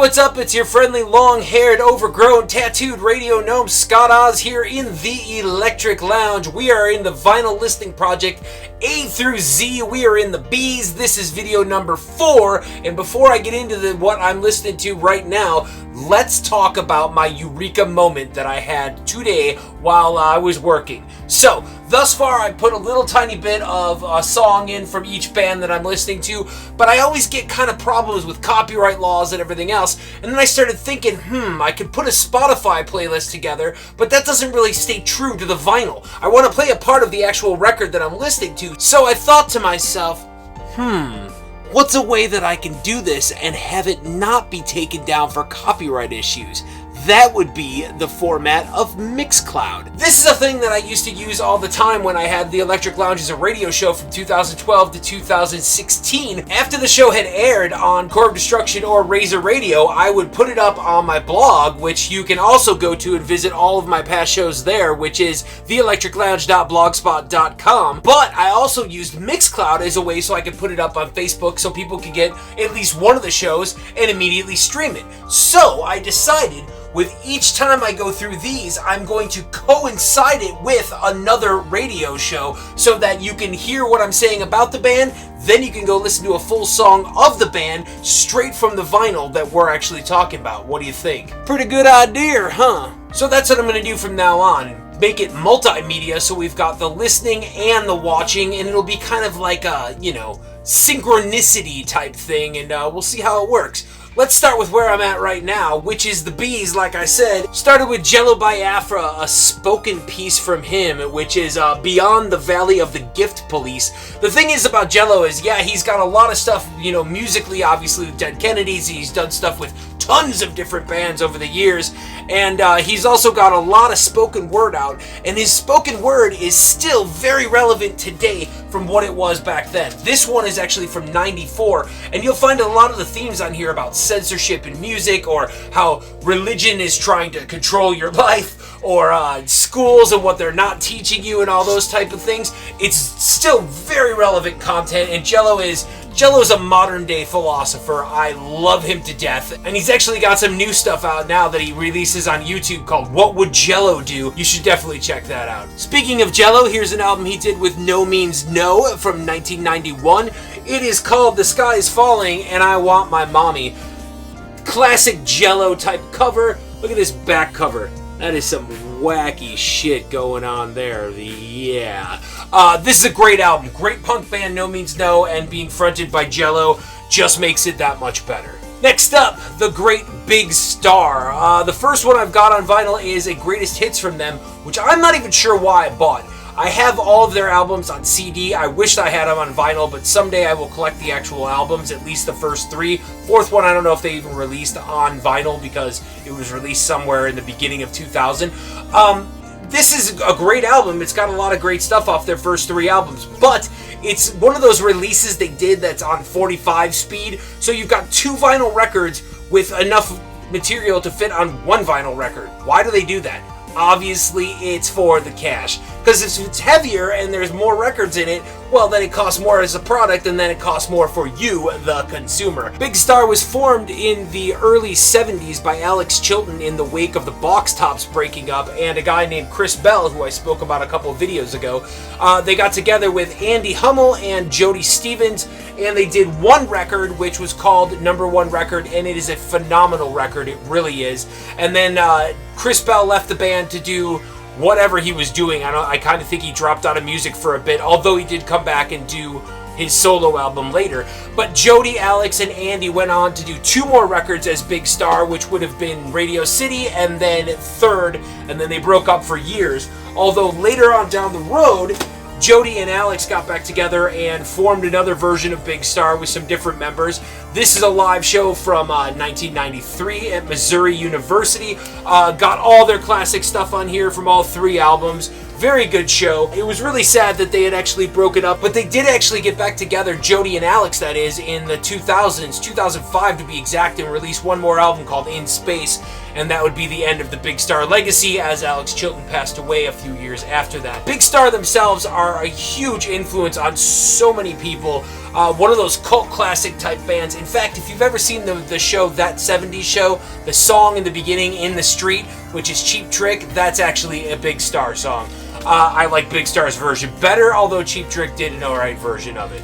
what's up? It's your friendly, long-haired, overgrown, tattooed radio gnome Scott Oz here in the Electric Lounge. We are in the vinyl listing project A through Z. We are in the B's. This is video number 4. And before I get into what I'm listening to right now, let's talk about my eureka moment that I had today while I was working. So, thus far I put a little tiny bit of a song in from each band that I'm listening to, but I always get kind of problems with copyright laws and everything else, and then I started thinking, I could put a Spotify playlist together, but that doesn't really stay true to the vinyl. I want to play a part of the actual record that I'm listening to, so I thought to myself, what's a way that I can do this and have it not be taken down for copyright issues? That would be the format of Mixcloud. This is a thing that I used to use all the time when I had the Electric Lounge as a radio show from 2012 to 2016. After the show had aired on Core of Destruction or Razor Radio, I would put it up on my blog, which you can also go to and visit all of my past shows there, which is theelectriclounge.blogspot.com. But I also used Mixcloud as a way so I could put it up on Facebook so people could get at least one of the shows and immediately stream it. So I decided, with each time I go through these, I'm going to coincide it with another radio show so that you can hear what I'm saying about the band, then you can go listen to a full song of the band straight from the vinyl that we're actually talking about. What do you think? Pretty good idea, huh? So that's what I'm going to do from now on. Make it multimedia so we've got the listening and the watching, and it'll be kind of like a, synchronicity type thing, and we'll see how it works. Let's start with where I'm at right now, which is the B's, like I said. Started with Jello Biafra, a spoken piece from him, which is Beyond the Valley of the Gift Police. The thing is about Jello is, he's got a lot of stuff, musically, obviously, with Dead Kennedys. He's done stuff with tons of different bands over the years, and he's also got a lot of spoken word out, and his spoken word is still very relevant today from what it was back then. This one is actually from '94, and you'll find a lot of the themes on here about censorship in music, or how religion is trying to control your life, or schools and what they're not teaching you and all those type of things. It's still very relevant content, and Jello's a modern day philosopher. I love him to death, and he's actually got some new stuff out now that he releases on YouTube called What Would Jello Do? You should definitely check that out. Speaking of Jello, here's an album he did with No Means No from 1991. It is called The Sky Is Falling and I Want My Mommy. Classic Jello type cover. Look at this back cover. That is some wacky shit going on there. This is a great album. Great punk band, No Means No, and being fronted by Jello just makes it that much better. Next up, the great Big Star. The first one I've got on vinyl is a greatest hits from them, which I'm not even sure why I bought. I have all of their albums on CD. I wished I had them on vinyl, but someday I will collect the actual albums, at least the first 3. Fourth one, I don't know if they even released on vinyl because it was released somewhere in the beginning of 2000. This is a great album. It's got a lot of great stuff off their first 3 albums, but it's one of those releases they did that's on 45 speed, so you've got 2 vinyl records with enough material to fit on 1 vinyl record. Why do they do that? Obviously, it's for the cash. Because if it's heavier and there's more records in it, well, then it costs more as a product, and then it costs more for you, the consumer. Big Star was formed in the early 70s by Alex Chilton in the wake of the Box Tops breaking up, and a guy named Chris Bell, who I spoke about a couple of videos ago. They got together with Andy Hummel and Jody Stevens, and they did one record, which was called Number One Record, and it is a phenomenal record. It really is. And then Chris Bell left the band to do whatever he was doing. I kind of think he dropped out of music for a bit, although he did come back and do his solo album later. But Jody, Alex, and Andy went on to do 2 more records as Big Star, which would have been Radio City and then Third, and then they broke up for years. Although later on down the road, Jody and Alex got back together and formed another version of Big Star with some different members. This is a live show from 1993 at Missouri University. Got all their classic stuff on here from all 3 albums. Very good show. It was really sad that they had actually broken up, but they did actually get back together, Jody and Alex that is, in the 2000s, 2005 to be exact, and release one more album called In Space. and that would be the end of the Big Star legacy, as Alex Chilton passed away a few years after that. Big Star themselves are a huge influence on so many people. One of those cult classic type bands. In fact, if you've ever seen the show That 70s Show, the song in the beginning, In the Street, which is Cheap Trick, that's actually a Big Star song. I like Big Star's version better, although Cheap Trick did an alright version of it.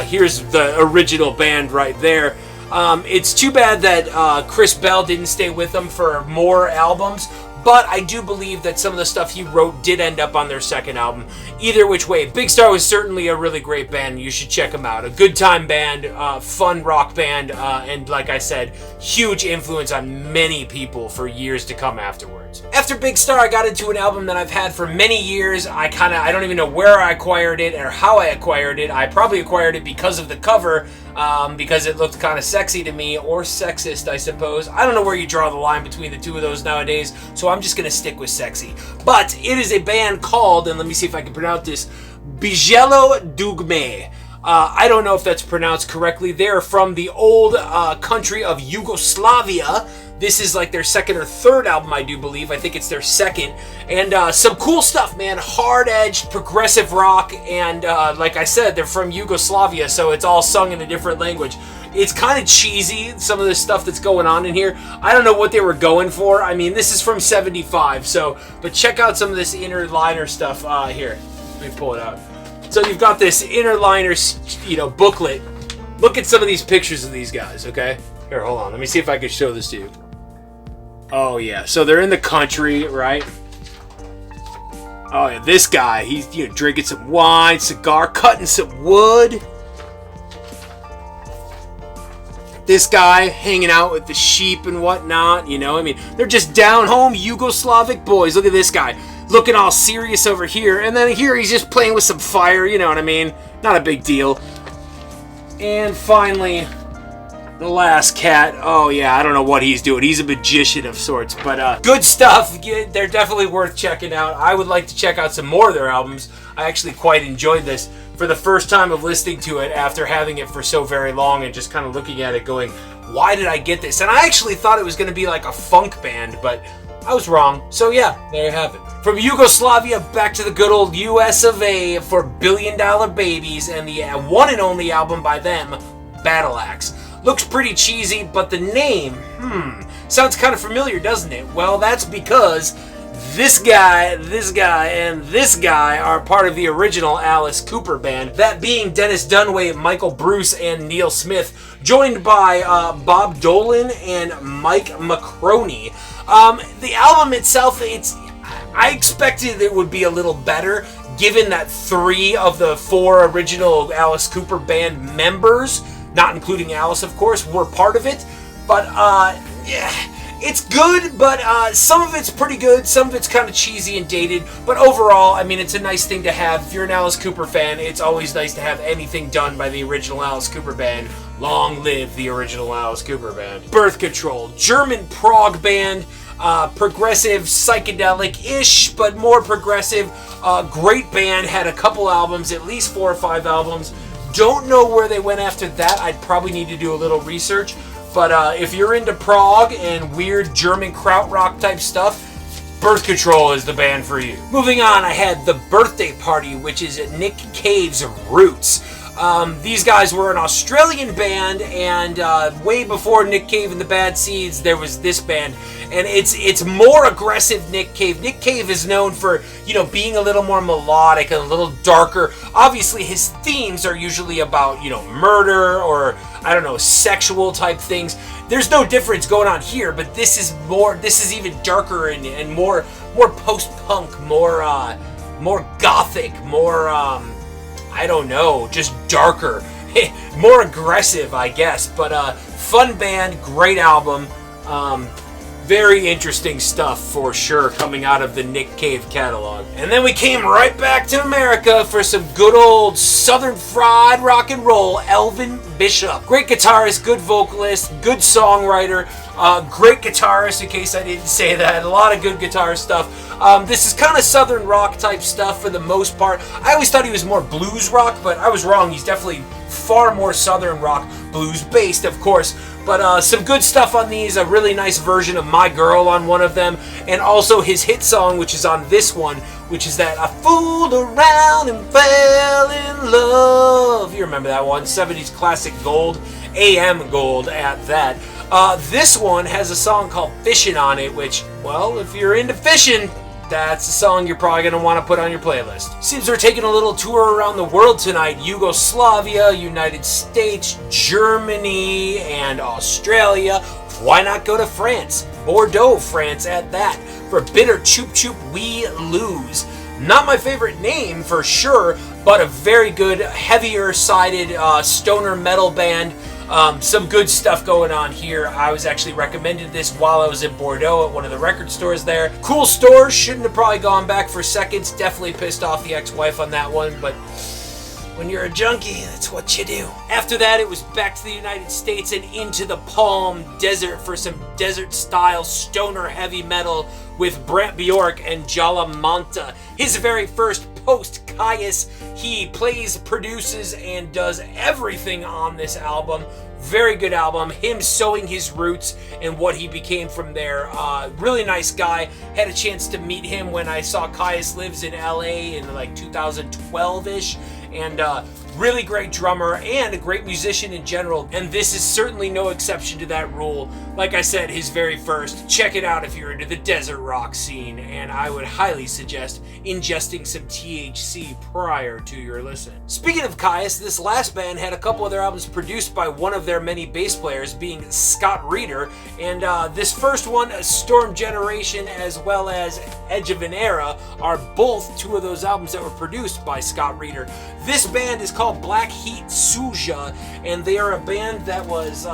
Here's the original band right there. It's too bad that Chris Bell didn't stay with them for more albums, but I do believe that some of the stuff he wrote did end up on their second album. Either which way, Big Star was certainly a really great band. You should check them out. A good time band, fun rock band, and like I said, huge influence on many people for years to come afterwards. After Big Star, I got into an album that I've had for many years. I don't even know where I acquired it or how I acquired it. I probably acquired it because of the cover, because it looked kind of sexy to me, or sexist, I suppose. I don't know where you draw the line between the two of those nowadays, so I'm just going to stick with sexy. But it is a band called, and let me see if I can pronounce this, Bjello Dugmay. I don't know if that's pronounced correctly. They're from the old country of Yugoslavia. This is like their second or third album, I do believe. I think it's their second. And some cool stuff, man. Hard-edged, progressive rock. And like I said, they're from Yugoslavia, so it's all sung in a different language. It's kind of cheesy, some of the stuff that's going on in here. I don't know what they were going for. I mean, this is from 75, so... But check out some of this inner liner stuff here. Let me pull it out. So you've got this inner liner, booklet. Look at some of these pictures of these guys, okay? Here, hold on. Let me see if I can show this to you. Oh, yeah. So they're in the country, right? Oh, yeah. This guy, he's drinking some wine, cigar, cutting some wood. This guy hanging out with the sheep and whatnot, I mean, they're just down-home Yugoslavic boys. Look at this guy, looking all serious over here. And then here he's just playing with some fire, you know what I mean? Not a big deal. And finally... the last cat, oh yeah, I don't know what he's doing. He's a magician of sorts, but good stuff. They're definitely worth checking out. I would like to check out some more of their albums. I actually quite enjoyed this for the first time of listening to it after having it for so very long and just kind of looking at it going, why did I get this? And I actually thought it was going to be like a funk band, but I was wrong. So yeah, there you have it. From Yugoslavia back to the good old US of A for Billion Dollar Babies and the one and only album by them, Battle Axe. Looks pretty cheesy, but the name, sounds kind of familiar, doesn't it? Well, that's because this guy, and this guy are part of the original Alice Cooper band, that being Dennis Dunaway, Michael Bruce, and Neil Smith, joined by Bob Dolan and Mike McCroney. The album itself, I expected it would be a little better, given that 3 of the 4 original Alice Cooper band members, not including Alice, of course, were part of it. But, yeah, it's good, but some of it's pretty good. Some of it's kind of cheesy and dated. But overall, I mean, it's a nice thing to have. If you're an Alice Cooper fan, it's always nice to have anything done by the original Alice Cooper band. Long live the original Alice Cooper band. Birth Control, German prog band. Progressive, psychedelic-ish, but more progressive. Great band, had a couple albums, at least 4 or 5 albums. Don't know where they went after that. I'd probably need to do a little research. But if you're into prog and weird German krautrock type stuff, Birth Control is the band for you. Moving on, I had The Birthday Party, which is Nick Cave's roots. These guys were an Australian band, and way before Nick Cave and the Bad Seeds, there was this band, and it's more aggressive Nick Cave. Nick Cave is known for, being a little more melodic and a little darker. Obviously, his themes are usually about, murder or, I don't know, sexual type things. There's no difference going on here, but this is even darker and more post-punk, more gothic, more, I don't know, just darker, more aggressive, I guess, but fun band, great album, very interesting stuff for sure coming out of the Nick Cave catalog. And then we came right back to America for some good old Southern fried rock and roll, Elvin Bishop. Great guitarist, good vocalist, good songwriter, great guitarist, in case I didn't say that. A lot of good guitar stuff. This is kind of Southern rock type stuff for the most part. I always thought he was more blues rock, but I was wrong. He's definitely far more southern rock, blues based, of course. But some good stuff on these, a really nice version of My Girl on one of them, and also his hit song, which is on this one, which is that I fooled around and fell in love. You remember that one, 70s classic gold, AM gold at that. This one has a song called Fishin' on it, which, well, if you're into fishing, that's a song you're probably going to want to put on your playlist. Seems we're taking a little tour around the world tonight. Yugoslavia, United States, Germany, and Australia. Why not go to France? Bordeaux, France at that. For Bitter Choop Choop We Lose. Not my favorite name for sure, but a very good, heavier-sided stoner metal band. Some good stuff going on here. I was actually recommended this while I was in Bordeaux at one of the record stores there. Cool store, shouldn't have probably gone back for seconds. Definitely pissed off the ex-wife on that one, but when you're a junkie, that's what you do. After that, it was back to the United States and into the Palm Desert for some desert-style stoner heavy metal with Brant Bjork and Jalamanta. His very first post-Caius. He plays, produces, and does everything on this album. Very good album. Him sowing his roots and what he became from there. Really nice guy. Had a chance to meet him when I saw Caius Lives in LA in like 2012-ish. And really great drummer and a great musician in general. And this is certainly no exception to that rule. Like I said, his very first. Check it out if you're into the desert rock scene. And I would highly suggest ingesting some THC prior to your listen. Speaking of Caius, this last band had a couple of their albums produced by one of their many bass players, being Scott Reeder. And this first one, Storm Generation, as well as Edge of an Era, are both two of those albums that were produced by Scott Reeder. This band is called Black Heat Shujaa, and they are a band that was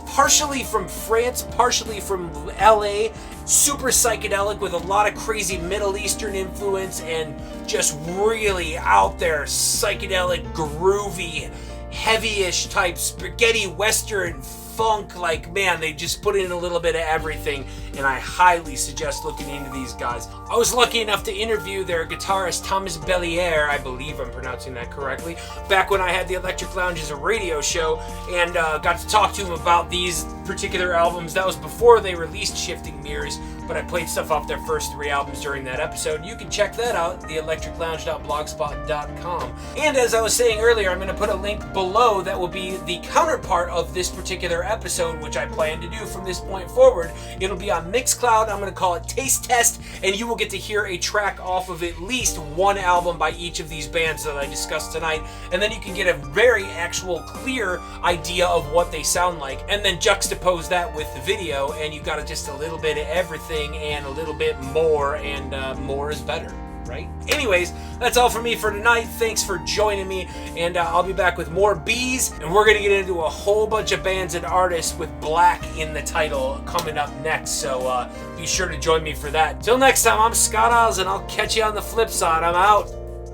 partially from France, partially from LA, super psychedelic with a lot of crazy Middle Eastern influence and just really out there psychedelic, groovy, heavy-ish type spaghetti western funk. Like, man, they just put in a little bit of everything, and I highly suggest looking into these guys. I was lucky enough to interview their guitarist Thomas Bellier, I believe I'm pronouncing that correctly, back when I had the Electric Lounge as a radio show, and got to talk to him about these particular albums. That was before they released Shifting Mirrors, but I played stuff off their first 3 albums during that episode. You can check that out, theelectriclounge.blogspot.com. And as I was saying earlier, I'm going to put a link below that will be the counterpart of this particular episode, which I plan to do from this point forward. It'll be on Mixcloud. I'm going to call it Taste Test, and you will get to hear a track off of at least one album by each of these bands that I discussed tonight, and then you can get a very actual clear idea of what they sound like, and then juxtapose that with the video, and you got just a little bit of everything and a little bit more, and more is better, right? Anyways, that's all for me for tonight. Thanks for joining me, and I'll be back with more bees, and we're going to get into a whole bunch of bands and artists with Blaak in the title coming up next, so be sure to join me for that. Till next time, I'm Scott Oz, and I'll catch you on the flip side. I'm out.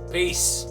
Peace.